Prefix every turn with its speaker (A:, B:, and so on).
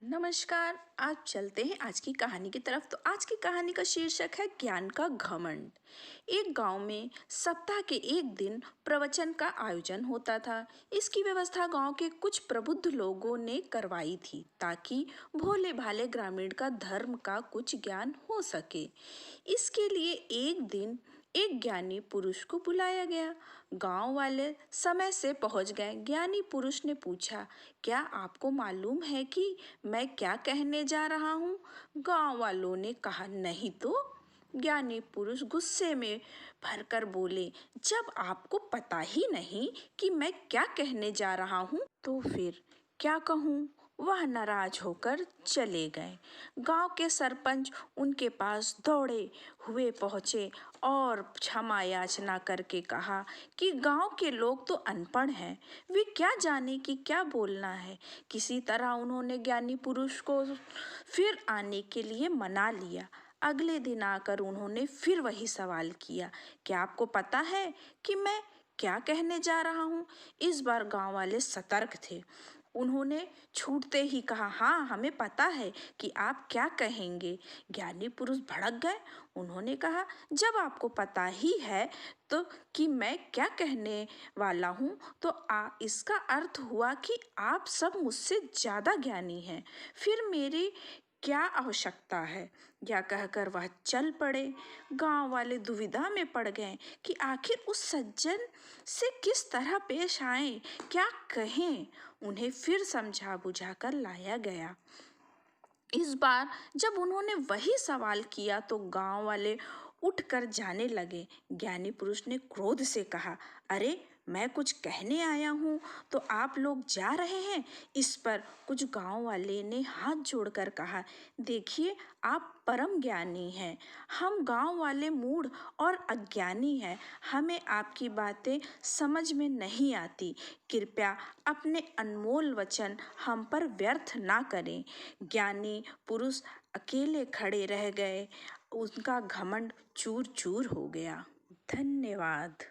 A: नमस्कार। आज चलते हैं आज की कहानी की तरफ। तो आज की कहानी का शीर्षक है ज्ञान का घमंड। एक गांव में सप्ताह के एक दिन प्रवचन का आयोजन होता था। इसकी व्यवस्था गांव के कुछ प्रबुद्ध लोगों ने करवाई थी ताकि भोले भाले ग्रामीण का धर्म का कुछ ज्ञान हो सके। इसके लिए एक दिन एक ज्ञानी पुरुष को बुलाया गया। गांव वाले समय से पहुंच गए। ज्ञानी पुरुष ने पूछा, क्या आपको मालूम है कि मैं क्या कहने जा रहा हूँ? गांव वालों ने कहा, नहीं तो। ज्ञानी पुरुष गुस्से में भरकर बोले, जब आपको पता ही नहीं कि मैं क्या कहने जा रहा हूँ तो फिर क्या कहूँ? वह नाराज होकर चले गए। गांव के सरपंच उनके पास दौड़े हुए पहुंचे और क्षमा याचना करके कहा कि गांव के लोग तो अनपढ़ हैं, वे क्या जाने कि क्या बोलना है। किसी तरह उन्होंने ज्ञानी पुरुष को फिर आने के लिए मना लिया। अगले दिन आकर उन्होंने फिर वही सवाल किया, क्या आपको पता है कि मैं क्या कहने जा रहा हूँ? इस बार गांव वाले सतर्क थे। उन्होंने छूटते ही कहा, हाँ, हमें पता है कि आप क्या कहेंगे। ज्ञानी पुरुष भड़क गए। उन्होंने कहा, जब आपको पता ही है तो कि मैं क्या कहने वाला हूँ तो इसका अर्थ हुआ कि आप सब मुझसे ज़्यादा ज्ञानी हैं। फिर मेरी क्या आवश्यकता है? या कहकर वह चल पड़े। गांव वाले दुविधा में पड़ गए कि आखिर उस सज्जन से किस तरह पेश आएं, क्या कहें। उन्हें फिर समझा बुझाकर लाया गया। इस बार जब उन्होंने वही सवाल किया तो गांव वाले उठकर जाने लगे। ज्ञानी पुरुष ने क्रोध से कहा, अरे, मैं कुछ कहने आया हूँ तो आप लोग जा रहे हैं। इस पर कुछ गांव वाले ने हाथ जोड़कर कहा, देखिए, आप परम ज्ञानी हैं, हम गांव वाले मूढ़ और अज्ञानी हैं, हमें आपकी बातें समझ में नहीं आती। कृपया अपने अनमोल वचन हम पर व्यर्थ ना करें। ज्ञानी पुरुष अकेले खड़े रह गए। उनका घमंड चूर चूर हो गया। धन्यवाद।